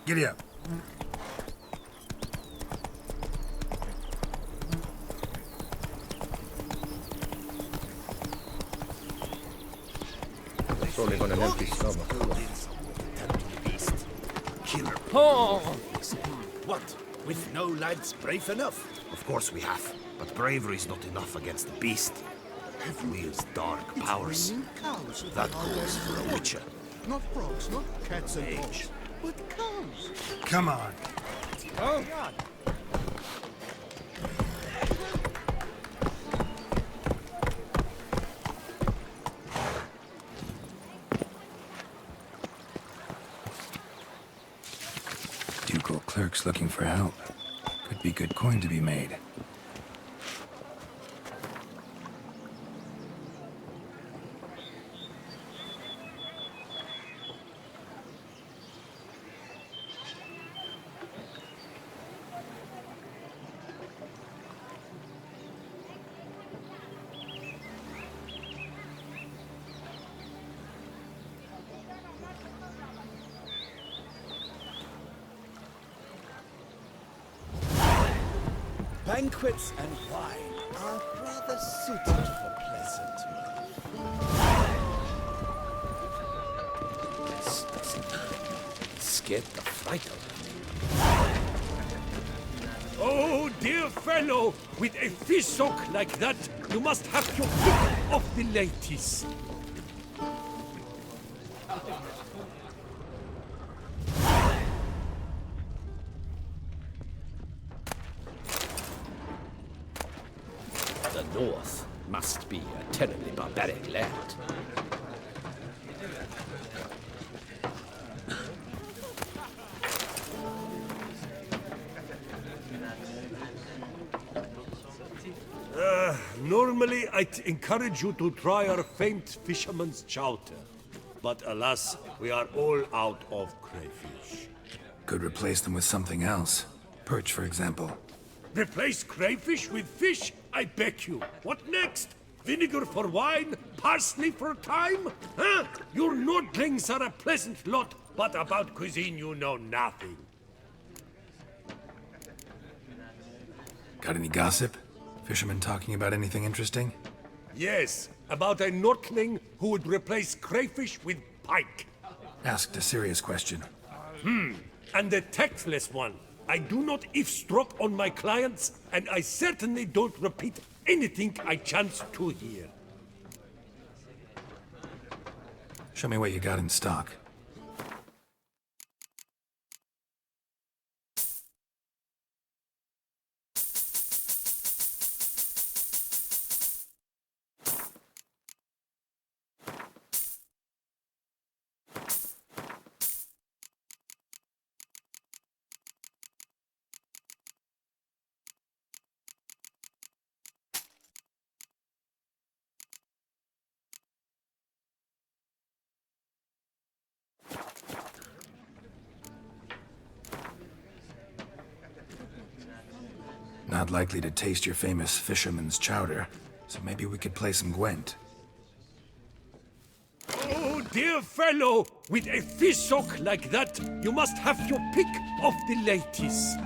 Giddy up. It's only on an empty stomach. Killer. Oh! What? With no lads brave enough? Of course we have. But bravery's not enough against the beast. It wields dark powers. Cows. That calls for a witcher. Not frogs, not cats and dogs, but cows. Come on. Oh, God! Ducal clerks looking for help. Could be good coin to be made. Banquets and wine are rather suited for pleasant mirth. Scared the fright out of me. Oh, dear fellow! With a fish sock like that, you must have your pick of the ladies. The North must be a terribly barbaric land. Normally, I'd encourage you to try our famed fisherman's chowder. But alas, we are all out of crayfish. Could replace them with something else. Perch, for example. Replace crayfish with fish? I beg you. What next? Vinegar for wine? Parsley for thyme? Huh? Your Nordlings are a pleasant lot, but about cuisine you know nothing. Got any gossip? Fishermen talking about anything interesting? Yes, about a Nordling who would replace crayfish with pike. Asked a serious question. And the tactless one. I do not eavesdrop on my clients, and I certainly don't repeat anything I chance to hear. Show me what you got in stock. Not likely to taste your famous fisherman's chowder, so maybe we could play some Gwent. Oh, dear fellow, with a fish sock like that, you must have your pick of the ladies.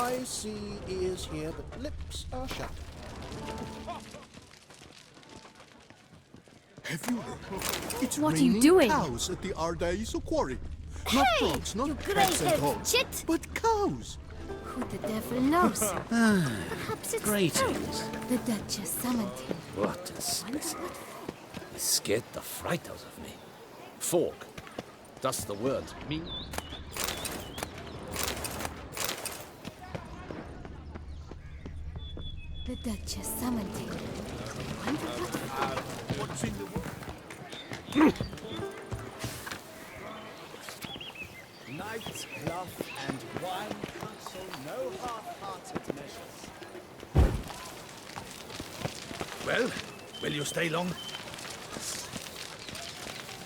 Eyes see, ears hear, but lips are shut. Have you heard? It's What are you raining doing? cows at the Ardaiso quarry. Hey, Not frogs, not you cats and grey-haired dogs, chit! but cows. Who the devil knows? Perhaps it's Greetings. the Duchess summoned him. What a specimen. He scared the fright out of me. Fork. That's the word. Me? The Duchess summoned him. Wonder what? What's in the world? Knights, bluff, and wine counsel no half-hearted measures. Well, will you stay long?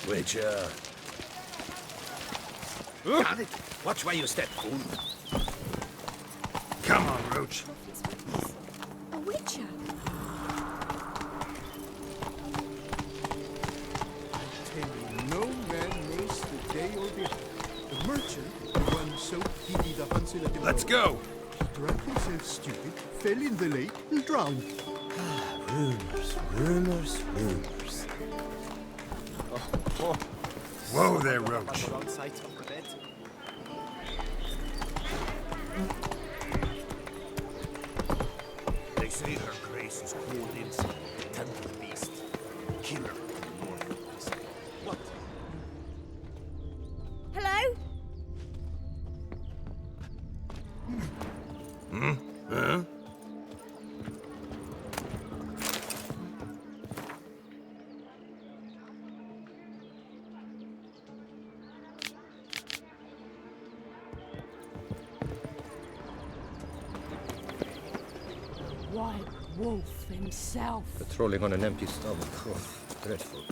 Wager. Got it. Watch where you step, fool. Come on, Roach. A witcher. Tell you, no man knows the day or the hour. The merchant, the one so giddy the Hansel at the Let's go. drank himself stupid, fell in the lake, and drowned. Rumors. Whoa there, Roach. Wrong side of the bed. They say her grace is called inside the tent of the beast. Kill her north of this. What? Hello? White Wolf himself. Patrolling on an empty stomach. Oh, dreadful.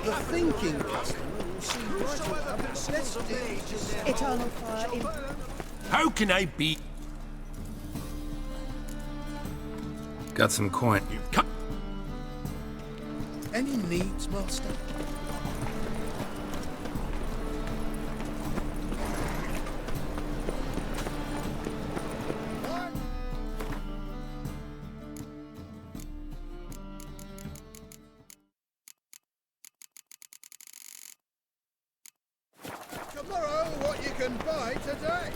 The thinking customer will see right up the prestige. Eternal fire in How can I be? Got some coin. Any needs, master? Tomorrow, what you can buy today.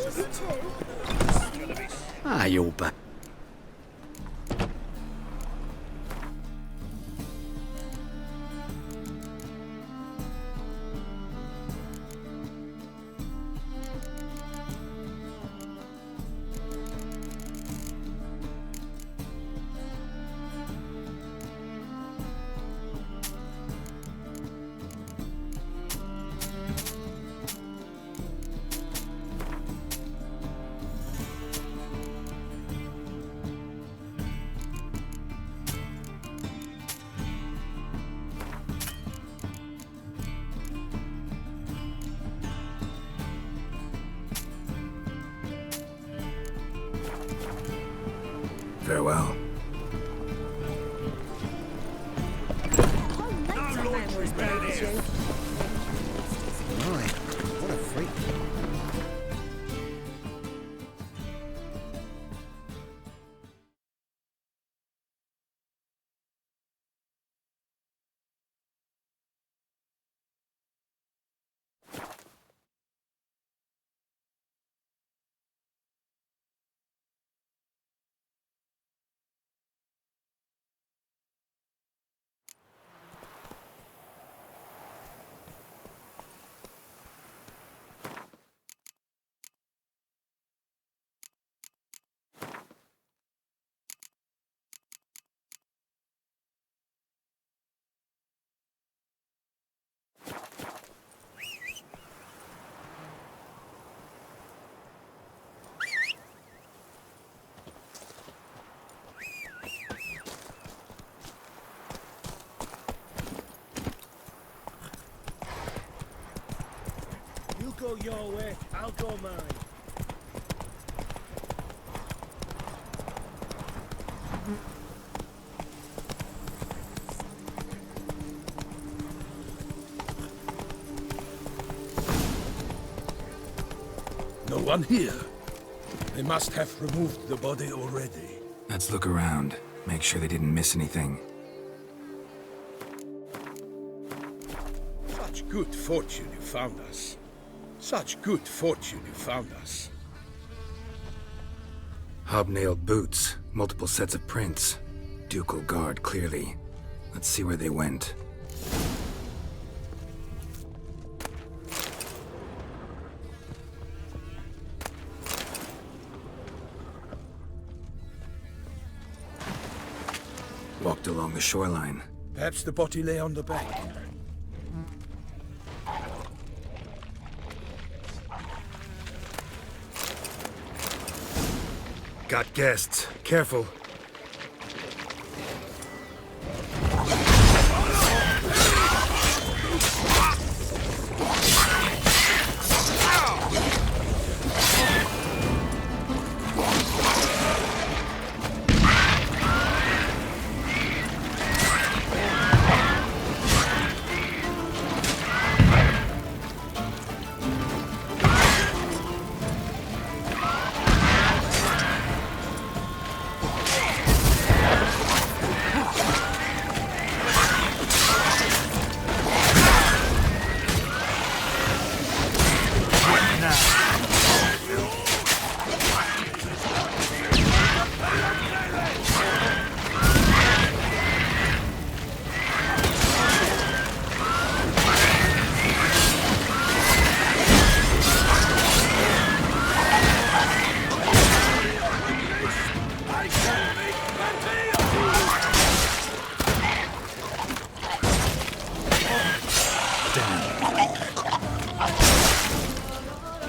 These two? Ah, you're back. Farewell. How nice a man was made you. My, what a freak. You go your way, I'll go mine. No one here. They must have removed the body already. Let's look around. Make sure they didn't miss anything. Such good fortune you found us. Such good fortune you found us. Hobnailed boots, multiple sets of prints. Ducal guard, clearly. Let's see where they went. Walked along the shoreline. Perhaps the body lay on the bank. Got guests. Careful.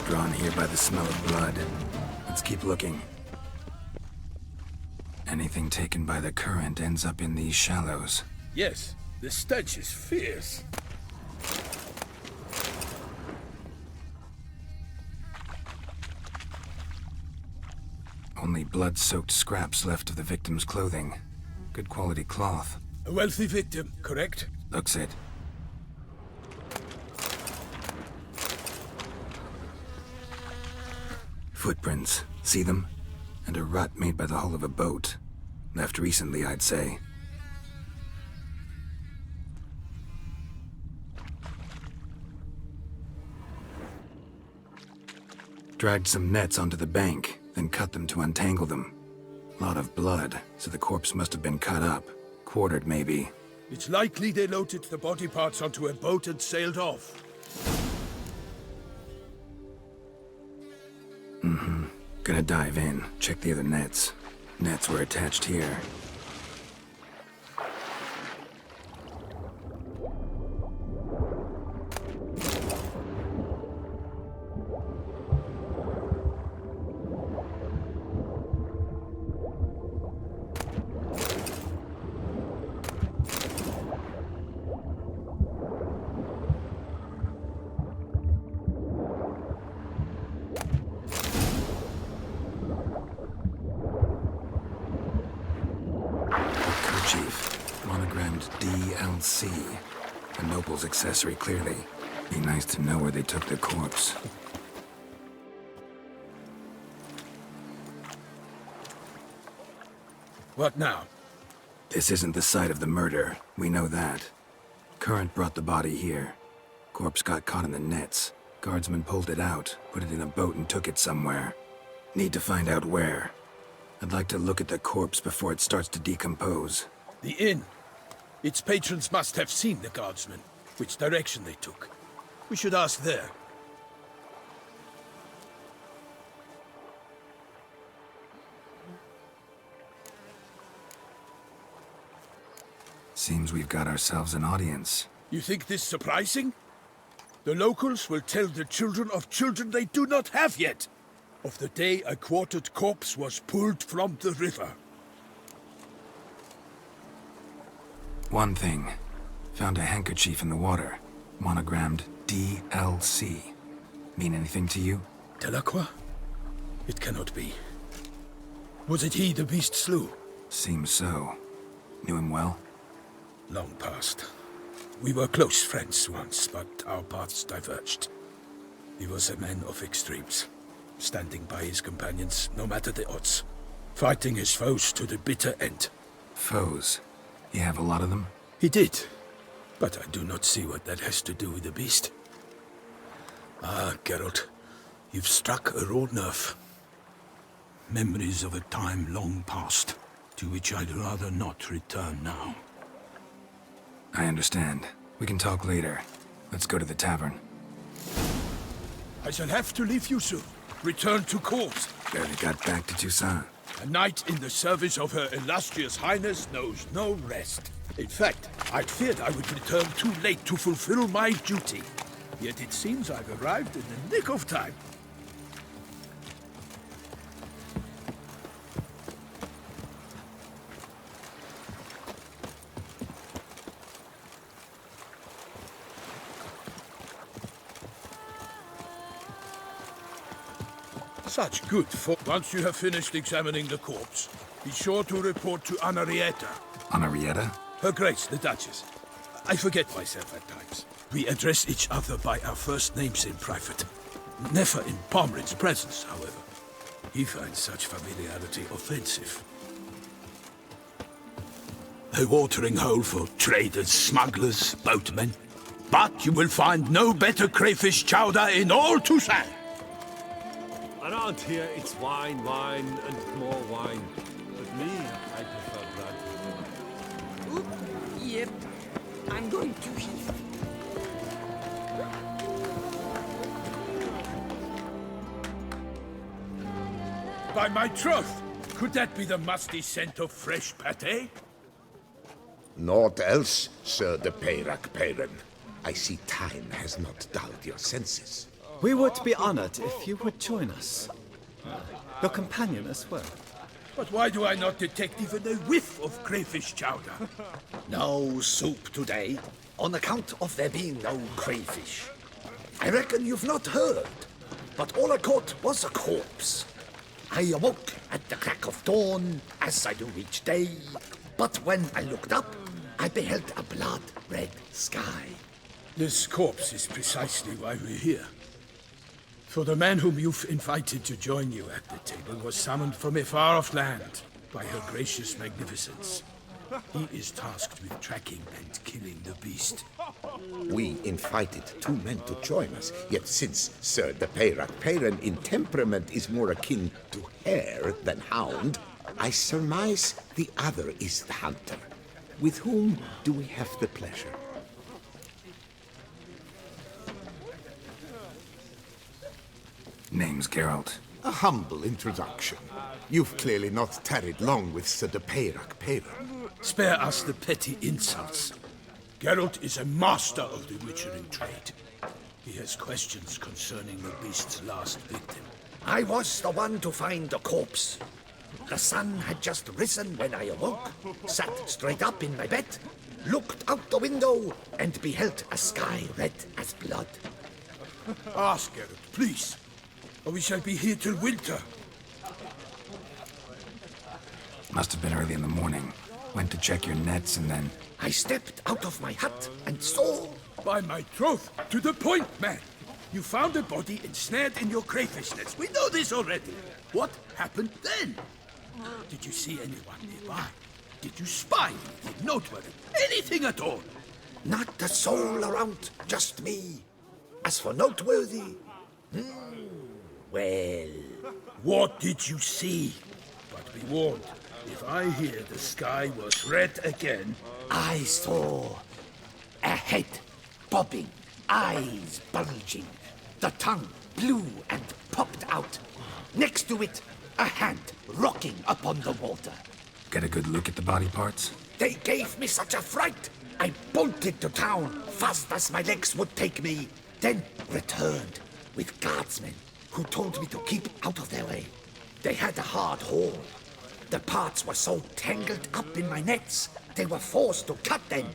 Drawn here by the smell of blood. Let's keep looking. Anything taken by the current ends up in these shallows. Yes, the stench is fierce. Only blood-soaked scraps left of the victim's clothing. Good quality cloth. A wealthy victim, correct? Looks it. Footprints. See them? And a rut made by the hull of a boat. Left recently, I'd say. Dragged some nets onto the bank, then cut them to untangle them. Lot of blood, so the corpse must have been cut up. Quartered, maybe. It's likely they loaded the body parts onto a boat and sailed off. Gonna dive in, check the other nets. Nets were attached here. Kerchief, monogrammed DLC. A noble's accessory, clearly. Be nice to know where they took the corpse. What now? This isn't the site of the murder. We know that. Current brought the body here. Corpse got caught in the nets. Guardsmen pulled it out, put it in a boat and took it somewhere. Need to find out where. I'd like to look at the corpse before it starts to decompose. The inn. Its patrons must have seen the guardsmen, which direction they took. We should ask there. Seems we've got ourselves an audience. You think this surprising? The locals will tell the children of children they do not have yet, of the day a quartered corpse was pulled from the river. One thing. Found a handkerchief in the water. Monogrammed DLC. Mean anything to you? Delacroix? It cannot be. Was it he the beast slew? Seems so. Knew him well? Long past. We were close friends once, but our paths diverged. He was a man of extremes, standing by his companions no matter the odds, fighting his foes to the bitter end. Foes? You have a lot of them? He did, but I do not see what that has to do with the beast. Ah, Geralt, you've struck a raw nerve. Memories of a time long past, to which I'd rather not return now. I understand. We can talk later. Let's go to the tavern. I shall have to leave you soon. Return to court. Barely got back to Toussaint. A knight in the service of Her Illustrious Highness knows no rest. In fact, I'd feared I would return too late to fulfill my duty. Yet it seems I've arrived in the nick of time. Such good for... Once you have finished examining the corpse, be sure to report to Anarietta. Anarietta? Her Grace, the Duchess. I forget myself at times. We address each other by our first names in private. Never in Pomrin's presence, however. He finds such familiarity offensive. A watering hole for traders, smugglers, boatmen. But you will find no better crayfish chowder in all Toussaint. Around here, it's wine, wine, and more wine. But me, I prefer blood. Oop, yep. I'm going to heal. By my troth, could that be the musty scent of fresh pâté? Naught else, Sir de Peyrac Peyran. I see time has not dulled your senses. We would be honored if you would join us. Your companion as well. But why do I not detect even a whiff of crayfish chowder? No soup today, on account of there being no crayfish. I reckon you've not heard, but all I caught was a corpse. I awoke at the crack of dawn, as I do each day, but when I looked up, I beheld a blood-red sky. This corpse is precisely why we're here. For the man whom you've invited to join you at the table was summoned from a far-off land by her gracious magnificence. He is tasked with tracking and killing the beast. We invited 2 men to join us, yet since Sir de Peyrac in temperament is more akin to hare than hound, I surmise the other is the hunter. With whom do we have the pleasure? Name's Geralt. A humble introduction. You've clearly not tarried long with Sir de Peyrac. Spare us the petty insults. Geralt is a master of the witchering trade. He has questions concerning the beast's last victim. I was the one to find the corpse. The sun had just risen when I awoke, sat straight up in my bed, looked out the window, and beheld a sky red as blood. Ask Geralt, please, or we shall be here till winter. Must have been early in the morning. Went to check your nets and then... I stepped out of my hut and saw... By my troth, to the point, man. You found a body ensnared in your crayfish nets. We know this already. What happened then? Did you see anyone nearby? Did you spy anything noteworthy? Anything at all? Not a soul around, just me. As for noteworthy... well... What did you see? But be warned, if I hear the sky was red again... I saw a head bobbing, eyes bulging, the tongue blue and popped out. Next to it, a hand rocking upon the water. Get a good look at the body parts? They gave me such a fright. I bolted to town fast as my legs would take me, then returned with guardsmen who told me to keep out of their way. They had a hard haul. The parts were so tangled up in my nets, they were forced to cut them.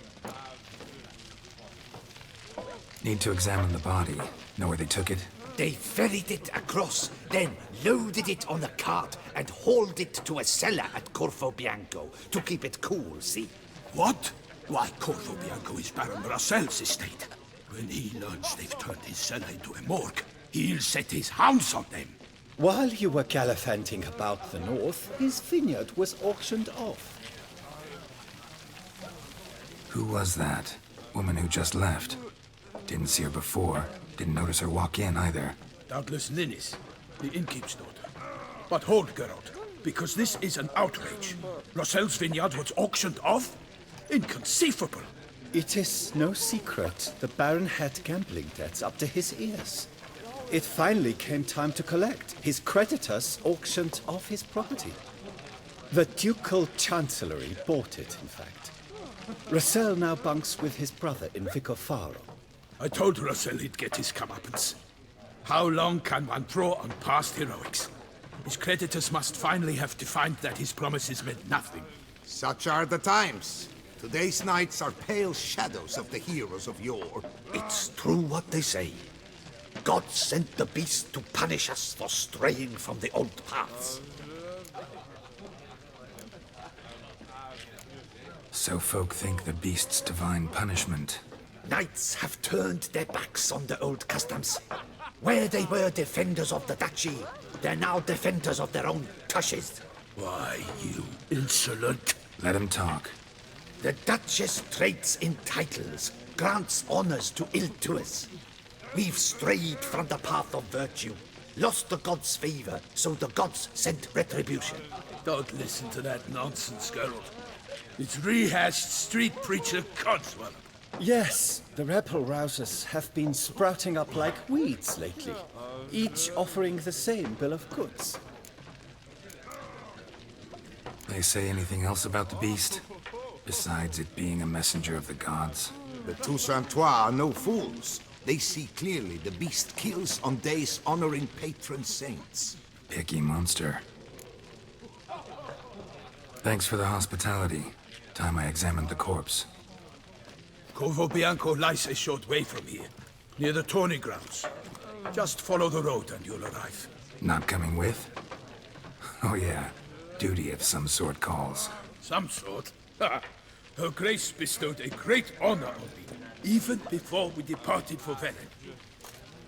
Need to examine the body. Know where they took it? They ferried it across, then loaded it on a cart and hauled it to a cellar at Corvo Bianco to keep it cool, see? What? Why, Corvo Bianco is Baron Russell's estate. When he learns they've turned his cellar into a morgue, he'll set his hounds on them. While you were gallivanting about the north, his vineyard was auctioned off. Who was that? Woman who just left. Didn't see her before. Didn't notice her walk in either. Doubtless Ninnis, the innkeep's daughter. But hold, Geralt, because this is an outrage. Russell's vineyard was auctioned off? Inconceivable! It is no secret the Baron had gambling debts up to his ears. It finally came time to collect. His creditors auctioned off his property. The Ducal Chancellery bought it, in fact. Russell now bunks with his brother in Vicofaro. I told Russell he'd get his comeuppance. How long can one draw on past heroics? His creditors must finally have defined that his promises meant nothing. Such are the times. Today's knights are pale shadows of the heroes of yore. It's true what they say. God sent the beast to punish us for straying from the old paths. So folk think the beast's divine punishment. Knights have turned their backs on the old customs. Where they were defenders of the duchy, they're now defenders of their own tushes. Why, you insolent... Let him talk. The Duchess trades in titles, grants honors to ill-doers. We've strayed from the path of virtue, lost the gods' favor, so the gods sent retribution. Don't listen to that nonsense, Geralt. It's rehashed street preacher codswallop. Yes, the rebel-rousers have been sprouting up like weeds lately, each offering the same bill of goods. They say anything else about the beast? Besides it being a messenger of the gods? The Toussaintois are no fools. They see clearly the beast kills on days honoring patron saints. Picky monster. Thanks for the hospitality. Time I examined the corpse. Corvo Bianco lies a short way from here, near the tourney grounds. Just follow the road and you'll arrive. Not coming with? Oh yeah, duty of some sort calls. Some sort? Ha! Her Grace bestowed a great honor on me, even before we departed for Velen.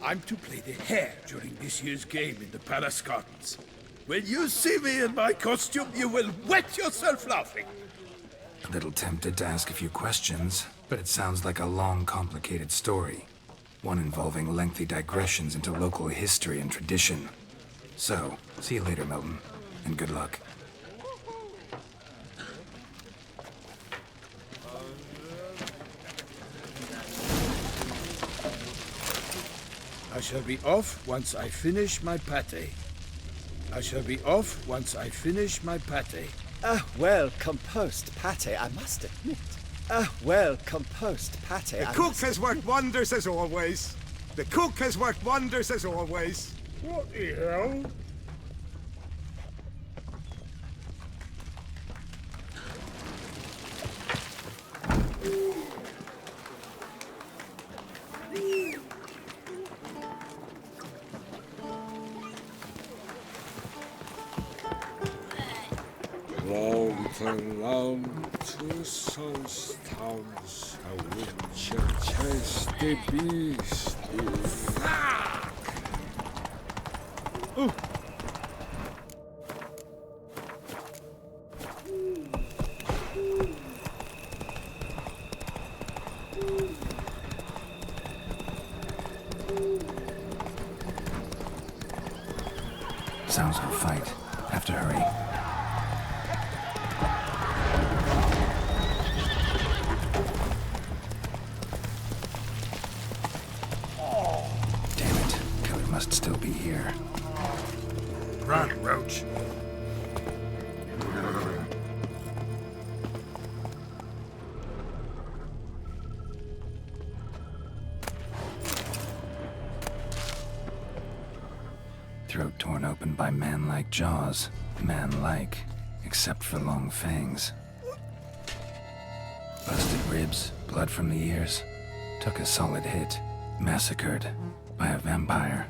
I'm to play the hare during this year's game in the palace gardens. When you see me in my costume, you will wet yourself laughing. A little tempted to ask a few questions, but it sounds like a long, complicated story. One involving lengthy digressions into local history and tradition. So, see you later, Milton, and good luck. I shall be off once I finish my pate. I shall be off once I finish my pate. A well-composed pate, I must admit. A well-composed pate, The cook has worked wonders as always. The cook has worked wonders as always. What the hell? Round to Sun's towns, a witcher chased the beast. Sounds like a fight. Have to hurry. Damn it. Killer must still be here. Run, Roach. Throat torn open by man-like jaws. Man-like, except for long fangs. Busted ribs, blood from the ears. Took a solid hit. Massacred by a vampire.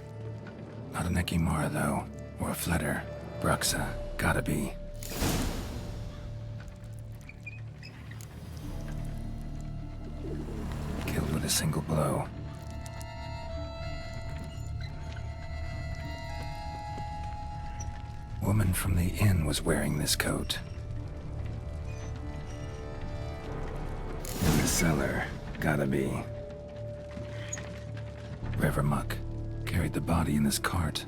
Not an Ekimara, though, or a Fletter. Bruxa, gotta be. Killed with a single blow. Woman from the inn was wearing this coat. In the cellar, gotta be. Rever Muck carried the body in this cart.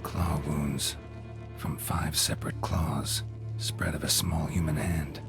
Claw wounds from 5 separate claws, spread of a small human hand.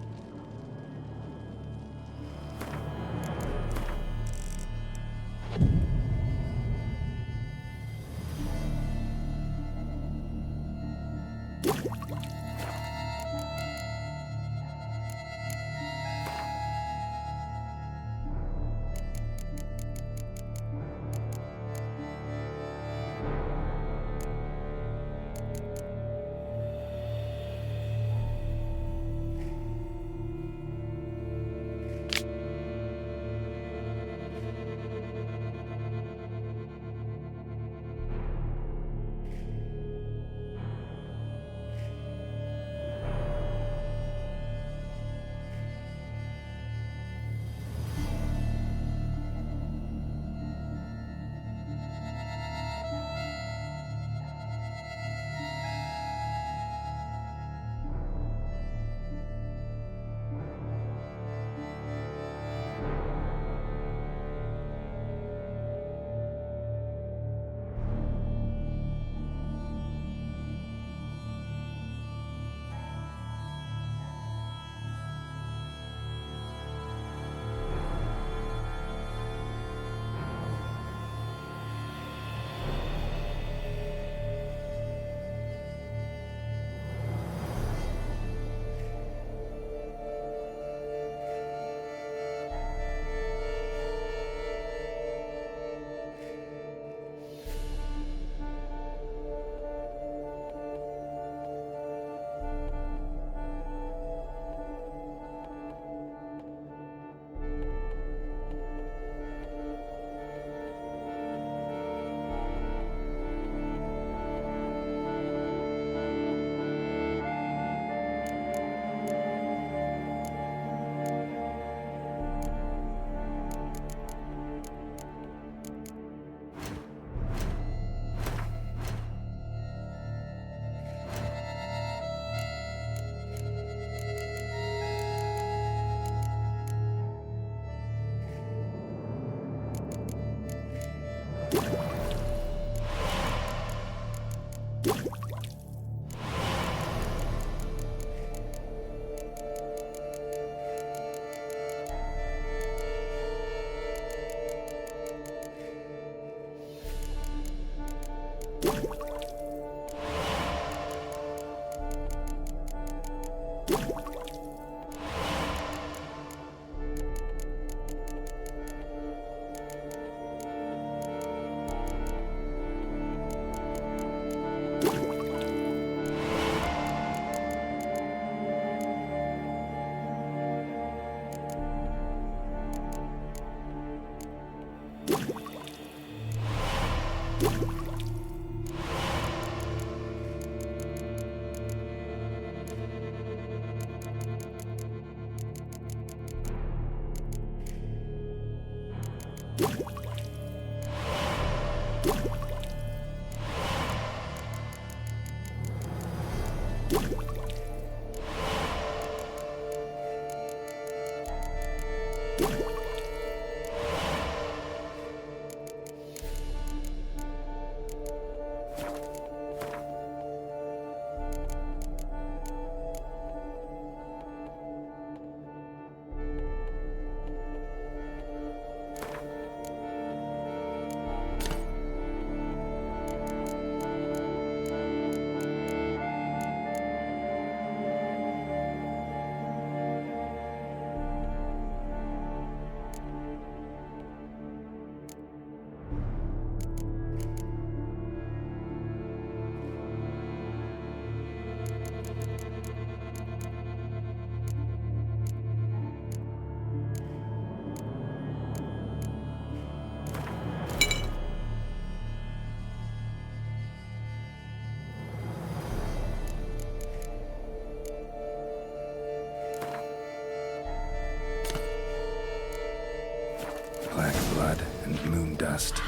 Black blood and moon dust.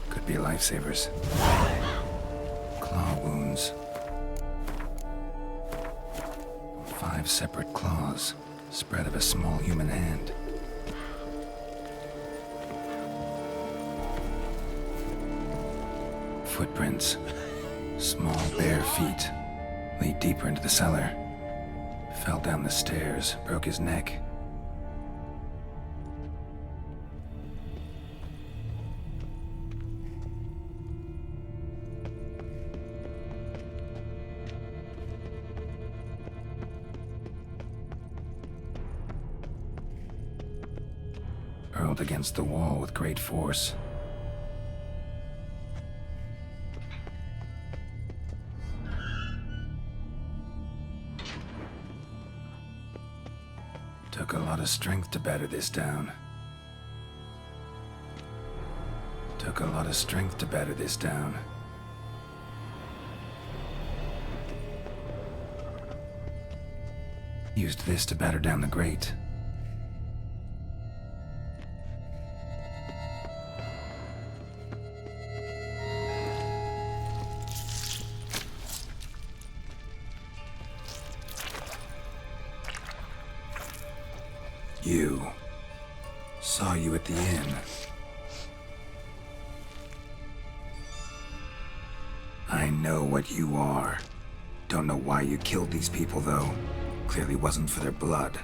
Could be lifesavers. Claw wounds. 5 separate claws, spread of a small human hand. Footprints. Small bare feet. Lead deeper into the cellar. Fell down the stairs, broke his neck. Hurled against the wall with great force. Took a lot of strength to batter this down. Took a lot of strength to batter this down. Used this to batter down the grate. You. Saw you at the inn. I know what you are. Don't know why you killed these people, though. Clearly wasn't for their blood.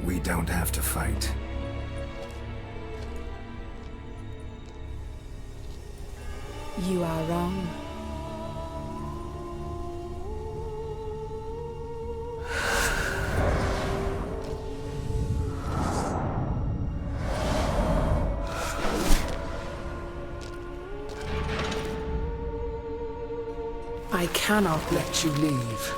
We don't have to fight. You are wrong. I cannot let you leave.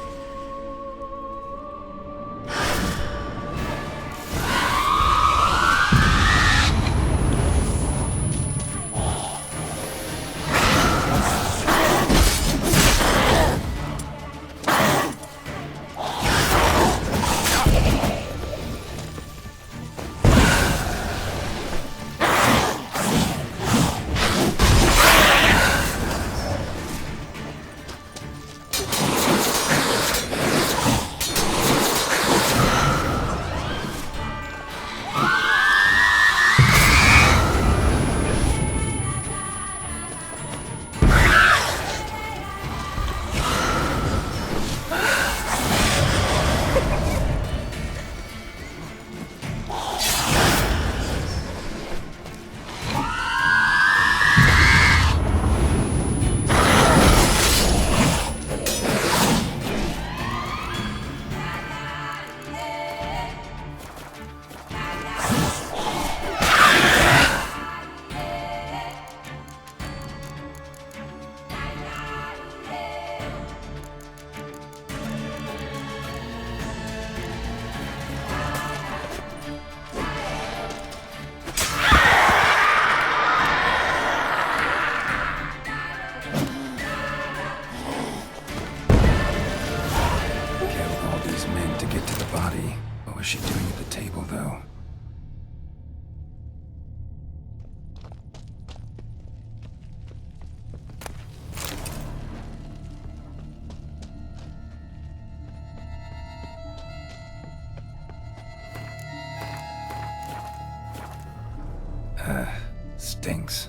Stinks.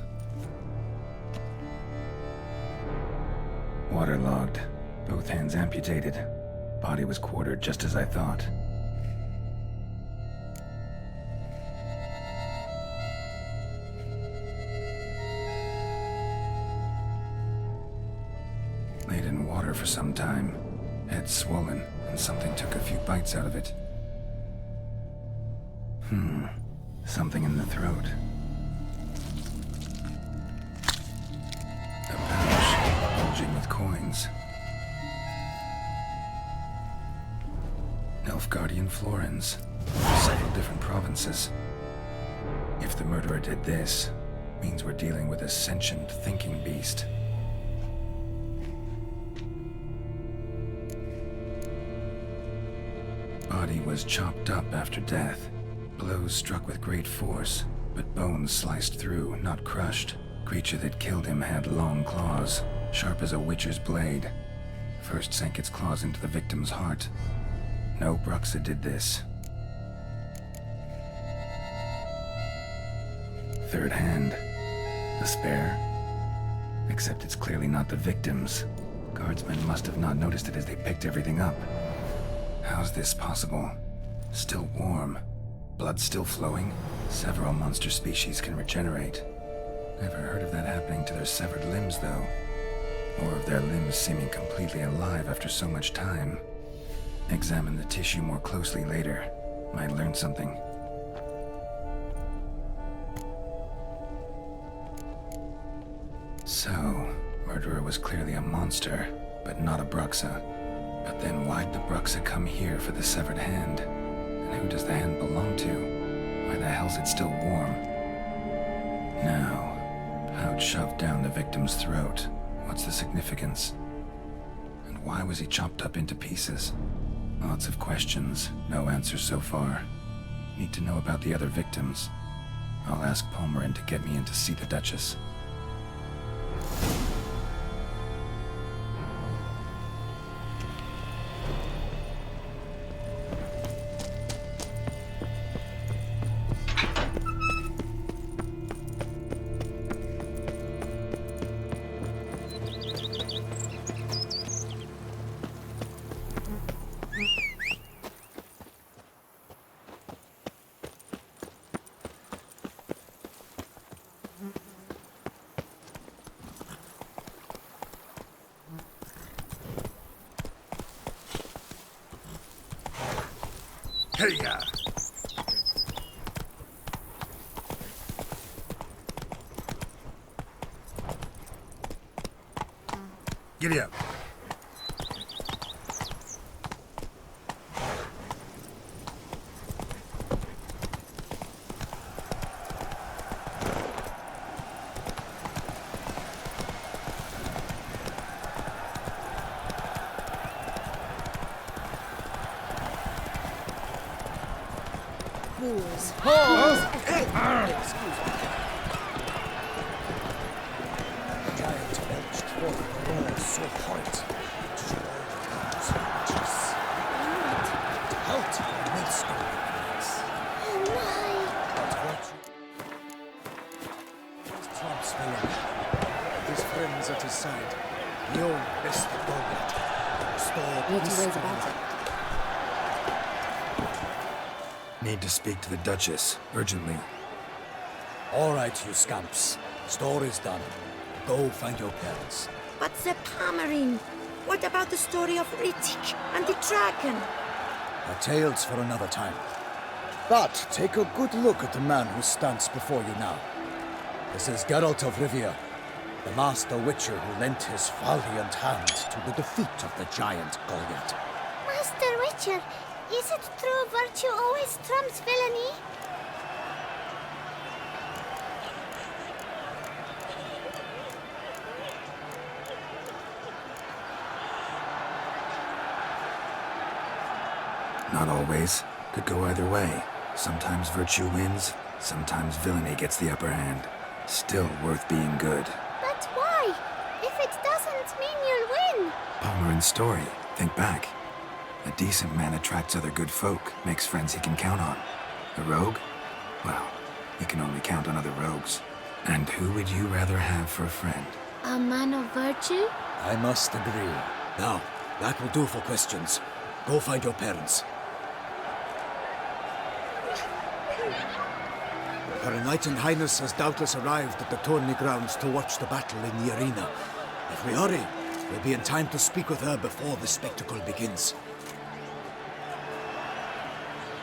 Waterlogged. Both hands amputated. Body was quartered just as I thought. Laid in water for some time. Head swollen, and something took a few bites out of it. Something in the throat. A pouch, bulging with coins. Nilfgaardian florins. Several different provinces. If the murderer did this, means we're dealing with a sentient, thinking beast. Body was chopped up after death. Blows struck with great force, but bones sliced through, not crushed. Creature that killed him had long claws, sharp as a witcher's blade. First sank its claws into the victim's heart. No Bruxa did this. Third hand. A spare. Except it's clearly not the victim's. Guardsmen must have not noticed it as they picked everything up. How's this possible? Still warm. Blood still flowing? Several monster species can regenerate. Never heard of that happening to their severed limbs, though. Or of their limbs seeming completely alive after so much time. Examine the tissue more closely later. Might learn something. So, murderer was clearly a monster, but not a Bruxa. But then why'd the Bruxa come here for the severed hand? And who does the hand belong to? Why the hell's it still warm? Now, pouch shoved down the victim's throat. What's the significance? And why was he chopped up into pieces? Lots of questions, no answers so far. Need to know about the other victims. I'll ask Palmerin to get me in to see the Duchess. Hey-ya! Giddy up. Fools. Excuse me. The giant belched forth a roar so hot it swallowed the juice. Out the midst of the place. Oh my! But what his trumps villain, his friends at his side, the old best dog, restore Need to peace raise to a battle. Need to speak to the Duchess, urgently. All right, you scamps. Story's done. Go find your parents. But the Palmerin, what about the story of Ritik and the dragon? A tale's for another time. But take a good look at the man who stands before you now. This is Geralt of Rivia, the master witcher who lent his valiant hand to the defeat of the giant Goliath. Master Witcher, is it true virtue always trumps villainy? Not always. Could go either way. Sometimes virtue wins, sometimes villainy gets the upper hand. Still worth being good. But why? If it doesn't mean you'll win. Palmerin's story. Think back. A decent man attracts other good folk, makes friends he can count on. A rogue? Well, he can only count on other rogues. And who would you rather have for a friend? A man of virtue? I must agree. Now, that will do for questions. Go find your parents. Her Enlightened Highness has doubtless arrived at the tourney grounds to watch the battle in the arena. If we hurry, we'll be in time to speak with her before the spectacle begins.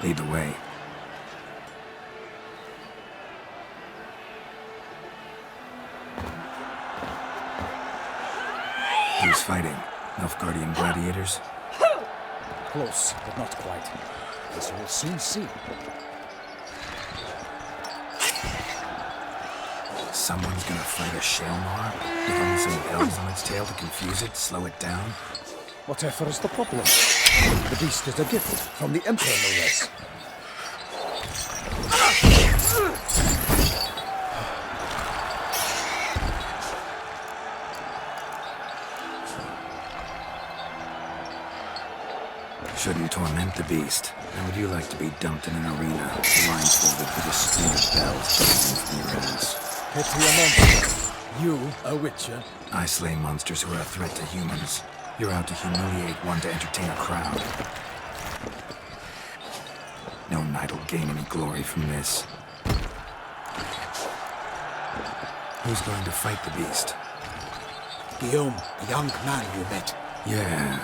Lead the way. Who's fighting? Nilfgaardian gladiators? Close, but not quite. As you will soon see. Someone's gonna fight a Shelmar? With only some bells on its tail to confuse it, slow it down? Whatever is the problem? The beast is a gift from the Emperor, no less. Shouldn't torment the beast. How would you like to be dumped in an arena, blindfolded with a string of bells buzzing from your ass? Pity a monster. You, a witcher? I slay monsters who are a threat to humans. You're out to humiliate one to entertain a crowd. No knight will gain any glory from this. Who's going to fight the beast? Guillaume, the young man you met. Yeah.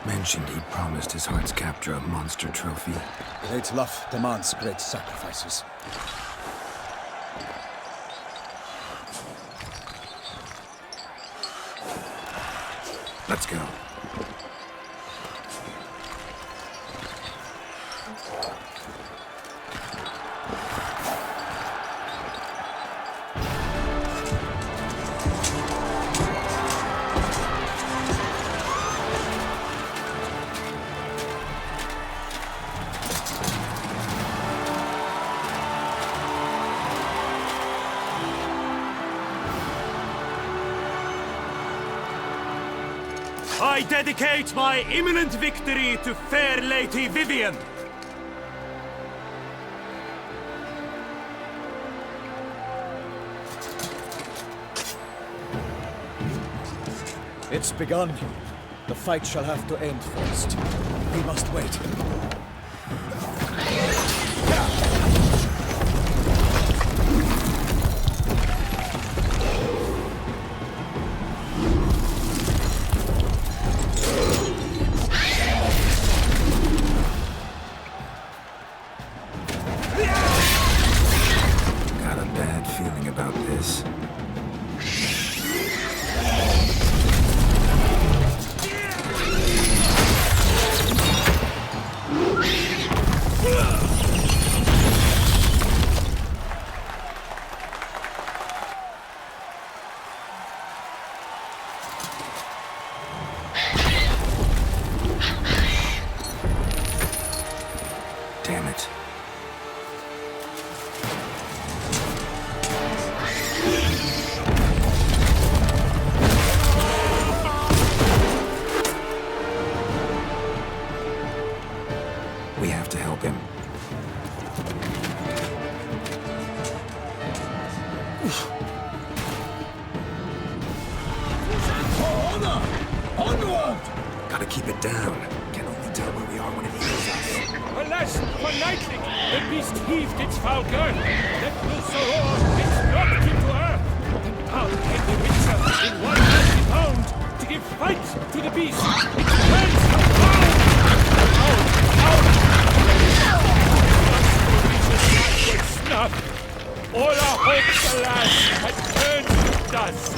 Mentioned he'd promised his heart's captor a monster trophy. Great love demands great sacrifices. Let's go. I dedicate my imminent victory to fair Lady Vivian. It's begun. The fight shall have to end first. We must wait. Got a bad feeling about this. Damn it. We have to help him. Onward! Gotta keep it down. Can only tell where we are when it hears us. Alas, for Nightling, the beast heaved its foul girth, let loose a roar, it knocked him to earth. And down came the Witcher in one mighty bound to give fight to the beast. It turns around! Out! Out! Snuff! All our hopes, alas, had turned to dust.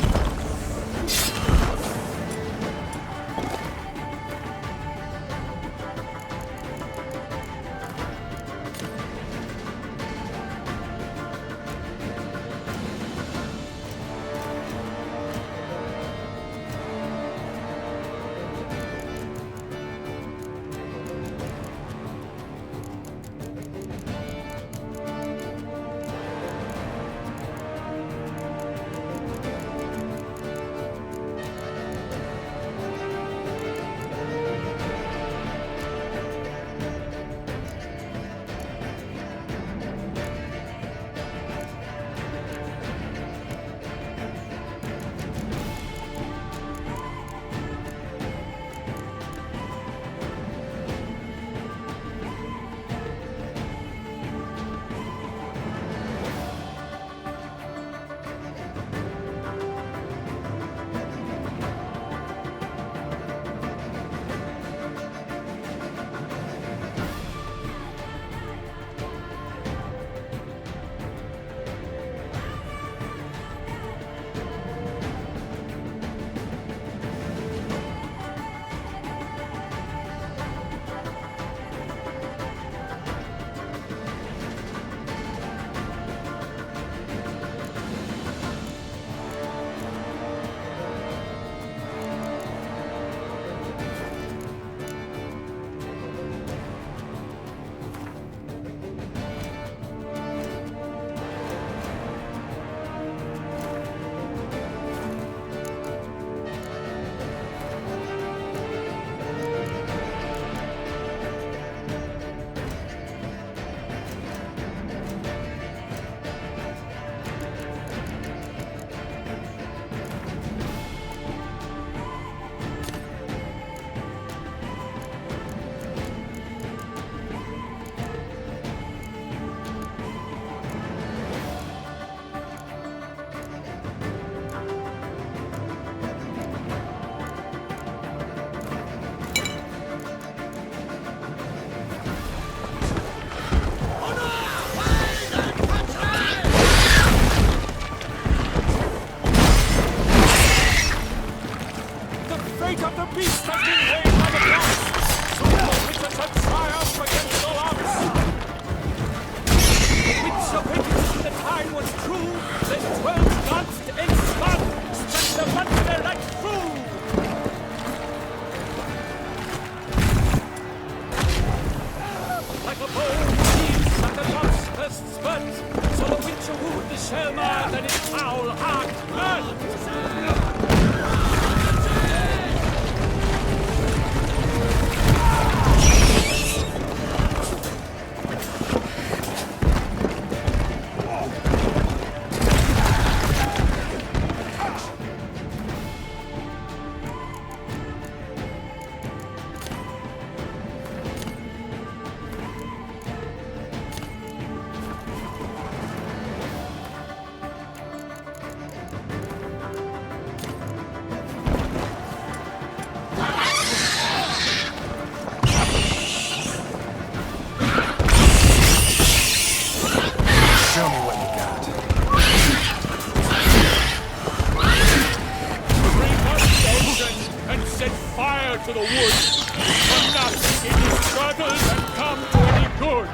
to the woods. For nothing in this struggle can come to any good.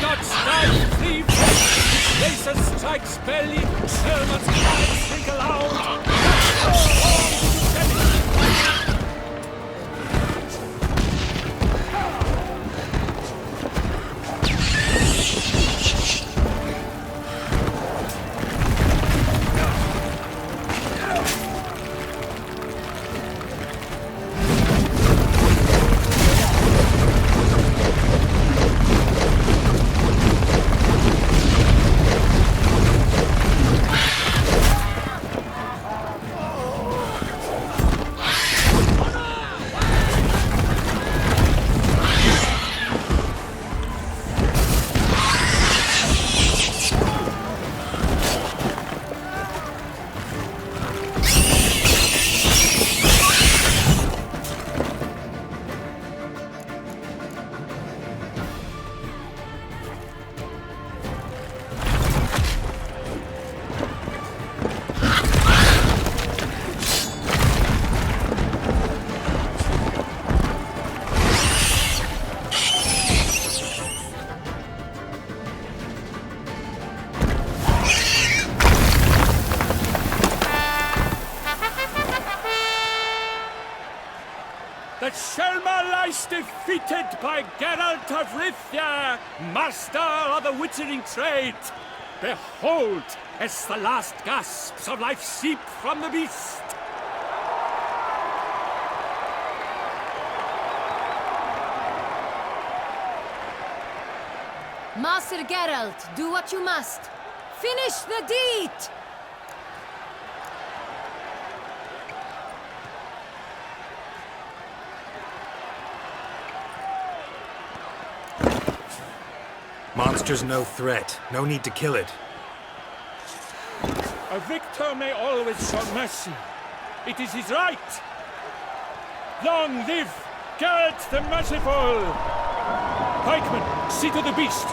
Not strive free from laser strikes belly, helmets eyes sprinkle out. The Shelma lies defeated by Geralt of Rithia, master of the witchering trade. Behold, as the last gasps of life seep from the beast. Master Geralt, do what you must. Finish the deed! Monster's no threat. No need to kill it. A victor may always show mercy. It is his right. Long live Geralt the Merciful! Pikeman, see to the beast.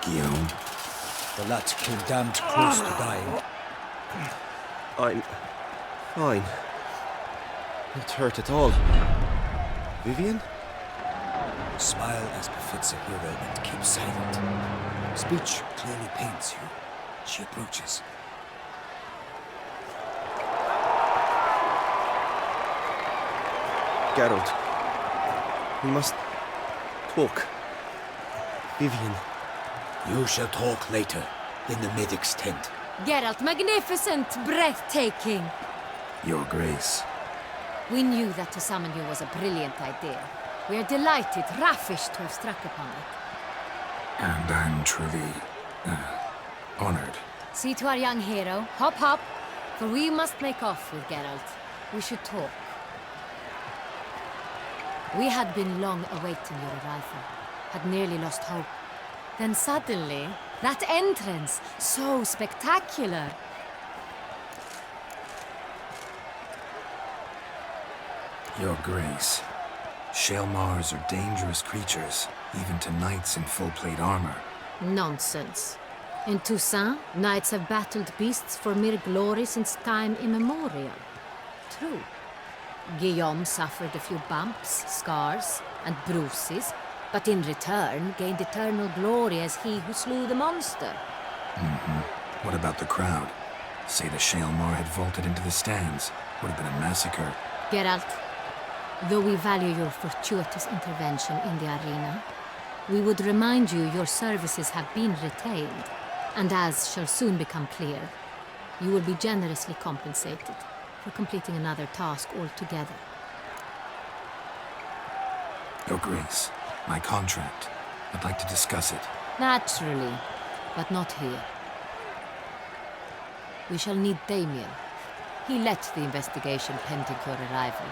Guillaume. The lad came damned close to dying. I'm fine. Not hurt at all. Vivian? Smile as befits a hero and keep silent. Speech clearly pains you. She approaches. Geralt. We must talk. Vivian. You shall talk later, in the medic's tent. Geralt, magnificent, breathtaking. Your Grace. We knew that to summon you was a brilliant idea. We are delighted, ravished to have struck upon it. And I'm truly, honored. See to our young hero. Hop, hop. For we must make off with Geralt. We should talk. We had been long awaiting your arrival. Had nearly lost hope. Then suddenly, that entrance, so spectacular. Your Grace. Shaelmars are dangerous creatures, even to knights in full-plate armor. Nonsense. In Toussaint, knights have battled beasts for mere glory since time immemorial. True. Guillaume suffered a few bumps, scars, and bruises, but in return gained eternal glory as he who slew the monster. What about the crowd? Say the Shaelmar had vaulted into the stands. Would have been a massacre. Geralt, though we value your fortuitous intervention in the arena, we would remind you your services have been retained, and as shall soon become clear, you will be generously compensated for completing another task altogether. Your Grace, my contract. I'd like to discuss it. Naturally, but not here. We shall need Damien. He led the investigation pending your arrival.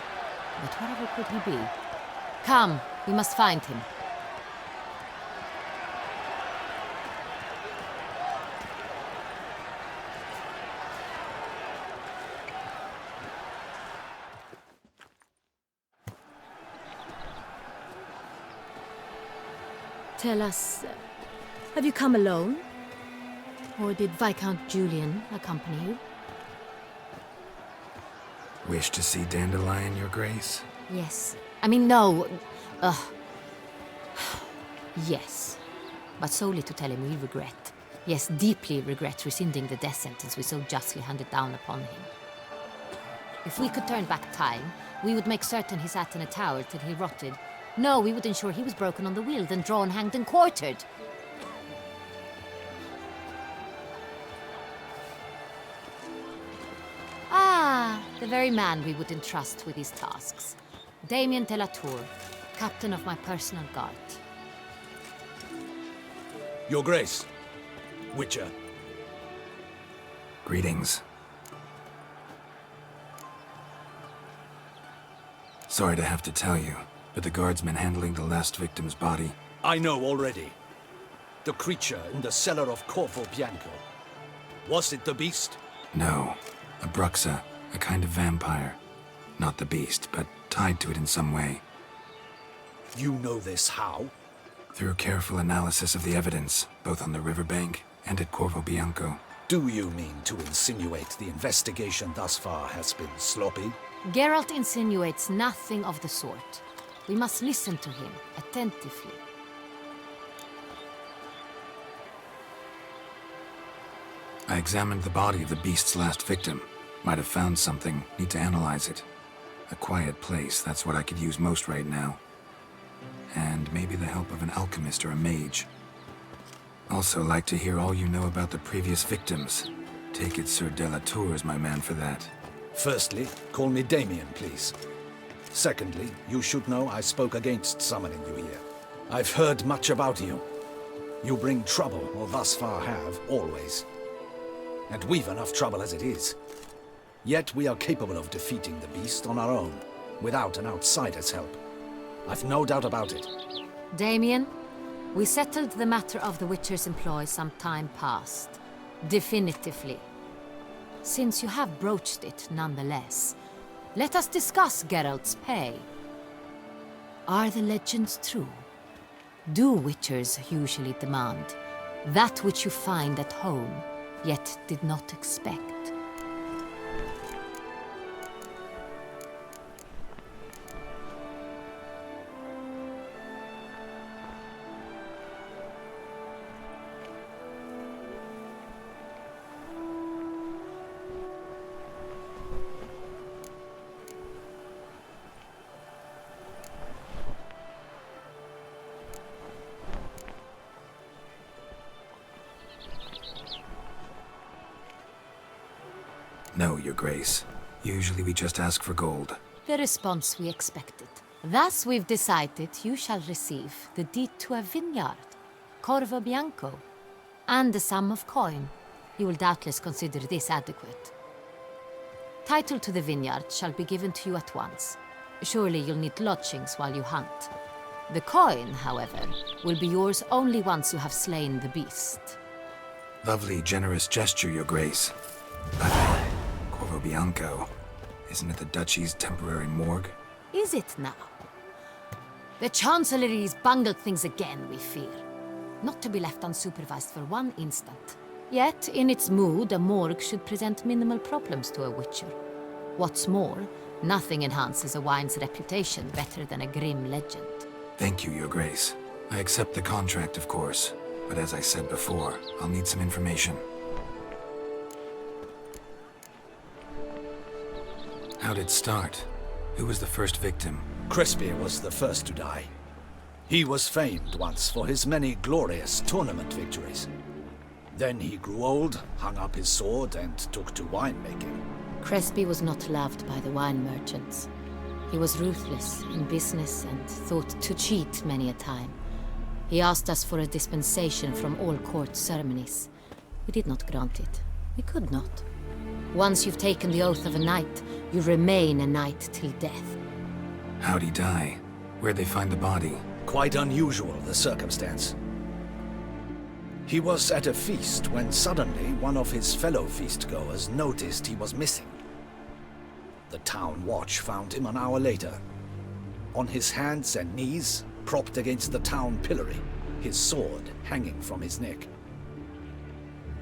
But wherever could he be? Come, we must find him. tell us, have you come alone? Or did Viscount Julian accompany you? Wish to see Dandelion, Your Grace? Yes. I mean, no. Yes. But solely to tell him we regret. Yes, deeply regret rescinding the death sentence we so justly handed down upon him. If we could turn back time, we would make certain he sat in a tower till he rotted. No, we would ensure he was broken on the wheel, then drawn, hanged, and quartered. Ah, the very man we would entrust with these tasks. Damien de la Tour, captain of my personal guard. Your Grace, Witcher. Greetings. Sorry to have to tell you, but the guardsman handling the last victim's body... I know already. The creature in the cellar of Corvo Bianco. Was it the beast? No. A Bruxa, a kind of vampire. Not the beast, but tied to it in some way. You know this how? Through careful analysis of the evidence, both on the riverbank and at Corvo Bianco. Do you mean to insinuate the investigation thus far has been sloppy? Geralt insinuates nothing of the sort. We must listen to him attentively. I examined the body of the beast's last victim. Might have found something, need to analyze it. A quiet place, that's what I could use most right now. And maybe the help of an alchemist or a mage. Also like to hear all you know about the previous victims. Take it Sir de la Tour is my man for that. Firstly, call me Damien, please. Secondly, you should know I spoke against summoning you here. I've heard much about you. You bring trouble, or thus far have, always. And we've enough trouble as it is. Yet we are capable of defeating the beast on our own, without an outsider's help. I've no doubt about it. Damien, we settled the matter of the Witcher's employ some time past. Definitively. Since you have broached it nonetheless, let us discuss Geralt's pay. Are the legends true? Do Witchers usually demand that which you find at home, yet did not expect? No, Your Grace. Usually we just ask for gold. The response we expected. Thus we've decided you shall receive the deed to a vineyard, Corvo Bianco, and the sum of coin. You will doubtless consider this adequate. Title to the vineyard shall be given to you at once. Surely you'll need lodgings while you hunt. The coin, however, will be yours only once you have slain the beast. Lovely, generous gesture, Your Grace. But Corvo Bianco, isn't it the Duchy's temporary morgue? Is it now? The Chancellery's bungled things again, we fear. Not to be left unsupervised for one instant. Yet, in its mood, a morgue should present minimal problems to a Witcher. What's more, nothing enhances a wine's reputation better than a grim legend. Thank you, Your Grace. I accept the contract, of course. But as I said before, I'll need some information. How'd it start? Who was the first victim? Crespia was the first to die. He was famed once for his many glorious tournament victories. Then he grew old, hung up his sword, and took to winemaking. Crespi was not loved by the wine merchants. He was ruthless in business and thought to cheat many a time. He asked us for a dispensation from all court ceremonies. We did not grant it. We could not. Once you've taken the oath of a knight, you remain a knight till death. How'd he die? Where'd they find the body? Quite unusual, the circumstance. He was at a feast when suddenly one of his fellow feastgoers noticed he was missing. The town watch found him an hour later. On his hands and knees, propped against the town pillory, his sword hanging from his neck.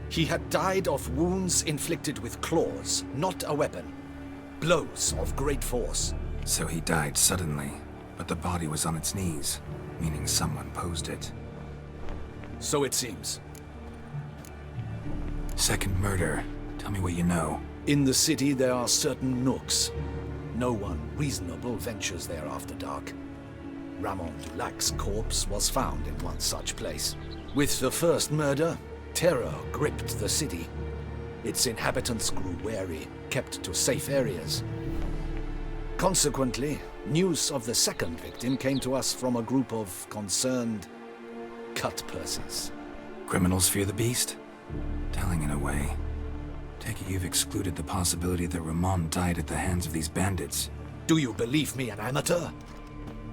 He had died of wounds inflicted with claws, not a weapon. Blows of great force. So he died suddenly, but the body was on its knees, meaning someone posed it. So it seems. Second murder. Tell me what you know. In the city there are certain nooks. No one reasonable ventures there after dark. Ramon Dulac's corpse was found in one such place. With the first murder, terror gripped the city. Its inhabitants grew wary, kept to safe areas. Consequently, news of the second victim came to us from a group of concerned cut-purses. Criminals fear the beast? Telling in a way. Take it you've excluded the possibility that Ramon died at the hands of these bandits. Do you believe me an amateur?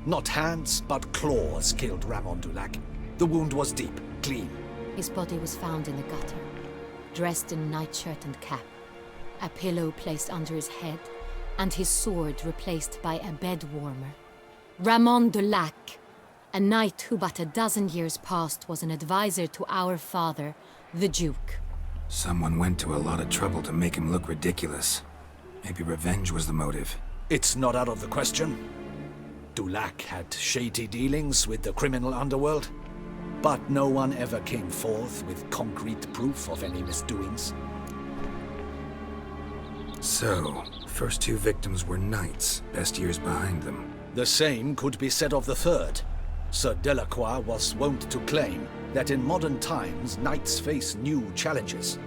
Not hands, but claws killed Ramon Dulac. The wound was deep, clean. His body was found in the gutter, dressed in nightshirt and cap, a pillow placed under his head, and his sword replaced by a bed warmer. Ramon Dulac, a knight who but a dozen years past was an advisor to our father, the Duke. Someone went to a lot of trouble to make him look ridiculous. Maybe revenge was the motive. It's not out of the question. Dulac had shady dealings with the criminal underworld, but no one ever came forth with concrete proof of any misdoings. So, first two victims were knights, best years behind them. The same could be said of the third. Sir Delacroix was wont to claim that in modern times knights face new challenges,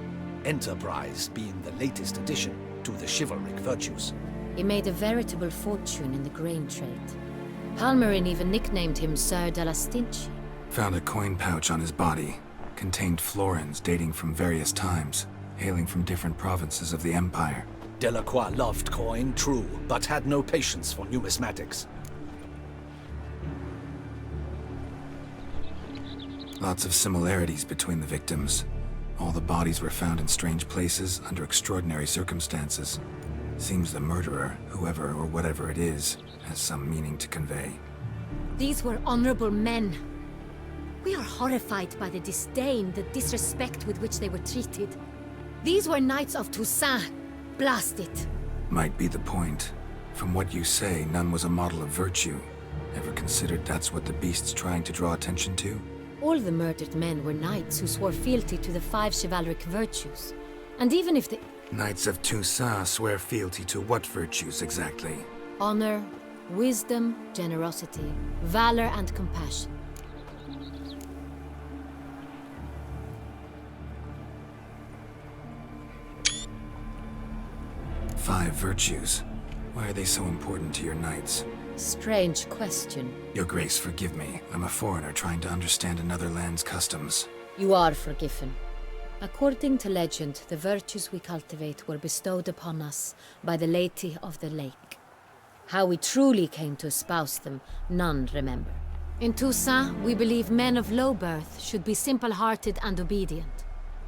enterprise being the latest addition to the chivalric virtues. He made a veritable fortune in the grain trade. Palmerin even nicknamed him Sir de la Stinchi. Found a coin pouch on his body. Contained florins dating from various times, hailing from different provinces of the Empire. Delacroix loved coin, true, but had no patience for numismatics. Lots of similarities between the victims. All the bodies were found in strange places under extraordinary circumstances. Seems the murderer, whoever or whatever it is, has some meaning to convey. These were honorable men. We are horrified by the disdain, the disrespect with which they were treated. These were knights of Toussaint. Blast it. Might be the point. From what you say, none was a model of virtue. Ever considered that's what the beast's trying to draw attention to? All the murdered men were knights who swore fealty to the 5 chivalric virtues. And even if the... Knights of Toussaint swear fealty to what virtues exactly? Honor, wisdom, generosity, valor, and compassion. Five virtues. Why are they so important to your knights? Strange question. Your Grace, forgive me. I'm a foreigner trying to understand another land's customs. You are forgiven. According to legend, the virtues we cultivate were bestowed upon us by the Lady of the Lake. How we truly came to espouse them, none remember. In Toussaint, we believe men of low birth should be simple-hearted and obedient.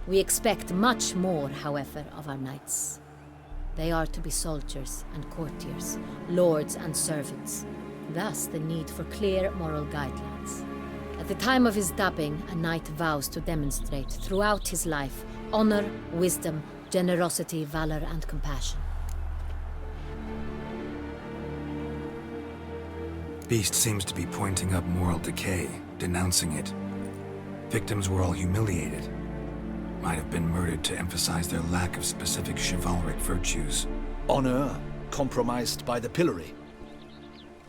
We expect much more, however, of our knights. They are to be soldiers and courtiers, lords and servants. Thus the need for clear moral guidelines. At the time of his dubbing, a knight vows to demonstrate throughout his life honor, wisdom, generosity, valor, and compassion. Beast seems to be pointing up moral decay, denouncing it. Victims were all humiliated. Might have been murdered to emphasize their lack of specific chivalric virtues. Honor compromised by the pillory.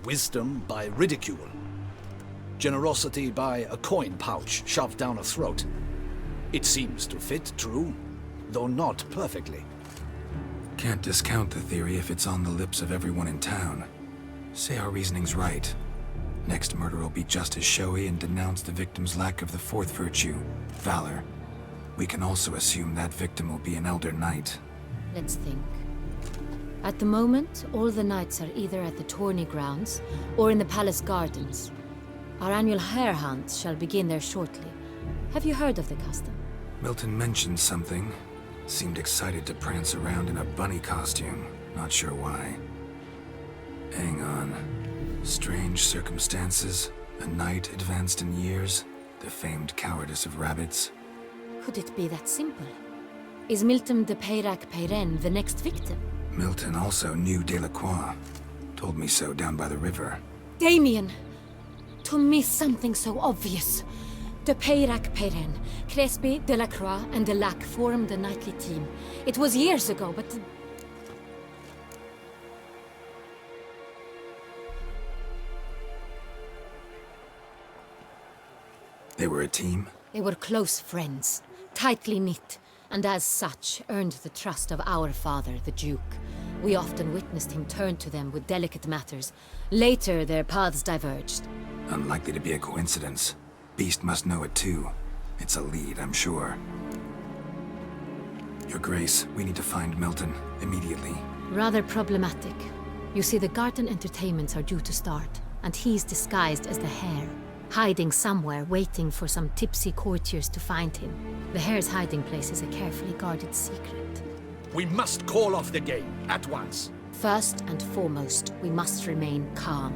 Wisdom by ridicule. Generosity by a coin pouch shoved down a throat. It seems to fit, true, though not perfectly. Can't discount the theory if it's on the lips of everyone in town. Say our reasoning's right. Next murder will be just as showy and denounce the victim's lack of the fourth virtue, valor. We can also assume that victim will be an elder knight. Let's think. At the moment, all the knights are either at the tourney grounds or in the palace gardens. Our annual hare hunt shall begin there shortly. Have you heard of the custom? Milton mentioned something. Seemed excited to prance around in a bunny costume. Not sure why. Hang on. Strange circumstances. A knight advanced in years. The famed cowardice of rabbits? Could it be that simple? Is Milton de Peyrac-Peyren the next victim? Milton also knew Delacroix. Told me so down by the river. Damien! To miss something so obvious. De Peyrac-Peyren, Crespi, Delacroix, and Delac formed the nightly team. It was years ago, but... They were a team? They were close friends, tightly knit, and as such earned the trust of our father, the Duke. We often witnessed him turn to them with delicate matters. Later, their paths diverged. Unlikely to be a coincidence. Beast must know it too. It's a lead, I'm sure. Your Grace, we need to find Milton, immediately. Rather problematic. You see, the garden entertainments are due to start, and he's disguised as the Hare, hiding somewhere, waiting for some tipsy courtiers to find him. The Hare's hiding place is a carefully guarded secret. We must call off the game, at once. First and foremost, we must remain calm.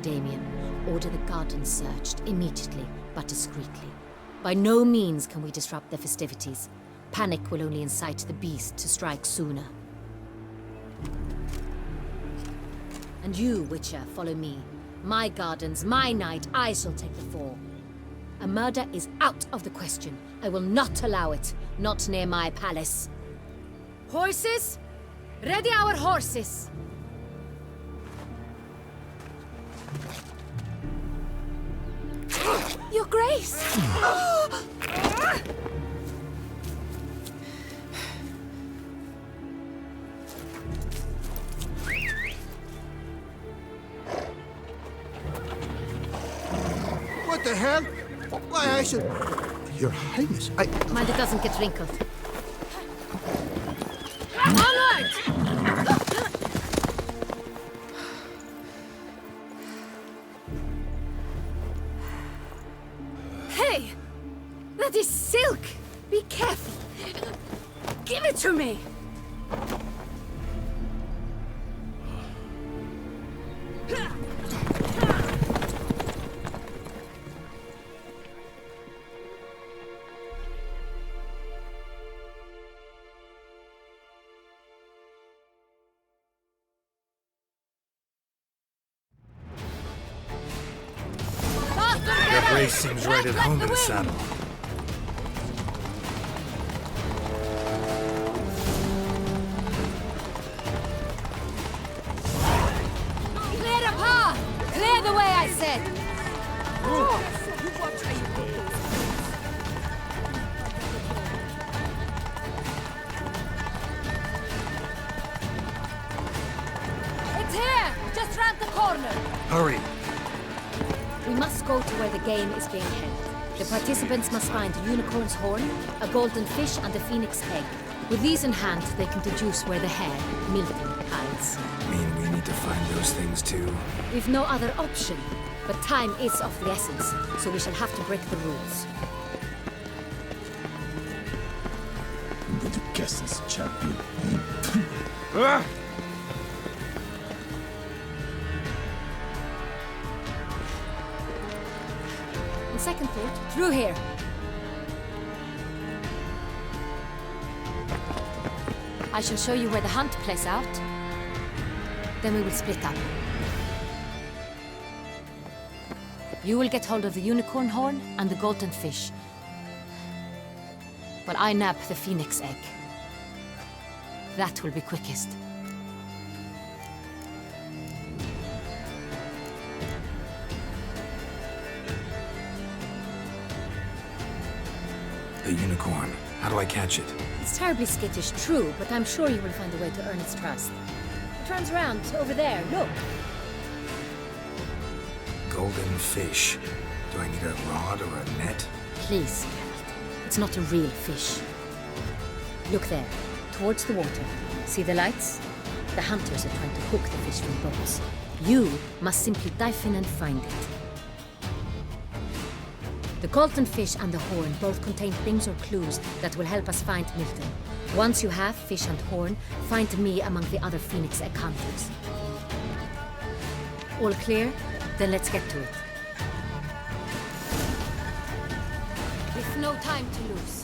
Damien, order the garden searched immediately, but discreetly. By no means can we disrupt the festivities. Panic will only incite the beast to strike sooner. And you, Witcher, follow me. My gardens, my night, I shall take the fall. A murder is out of the question. I will not allow it. Not near my palace. Horses? Ready our horses! Your Grace! What the hell? Why, I should... Your Highness, I... Mind it doesn't get wrinkled. Onward! Hey! That is silk! Be careful! Give it to me! Your Grace seems right at home in the saddle. Clear the path! Clear the way, I said! It's here! Just round the corner! Hurry! We must go to where the game is being held. The participants must find a unicorn's horn, a golden fish, and a phoenix egg. With these in hand, they can deduce where the Hare, Milton, hides. Mean we need to find those things too? We've no other option. But time is of the essence, so we shall have to break the rules. Did you guess this, champion? On second thought, through here. I shall show you where the hunt plays out. Then we will split up. You will get hold of the unicorn horn and the golden fish, while I nab the phoenix egg. That will be quickest. The unicorn. How do I catch it? It's terribly skittish, true, but I'm sure you will find a way to earn its trust. It runs around over there, look. Golden fish. Do I need a rod or a net? Please, Geralt. It's not a real fish. Look there, towards the water. See the lights? The hunters are trying to hook the fish from boats. You must simply dive in and find it. The golden fish and the horn both contain things or clues that will help us find Milton. Once you have fish and horn, find me among the other phoenix egg hunters. All clear? Then let's get to it. no time to lose.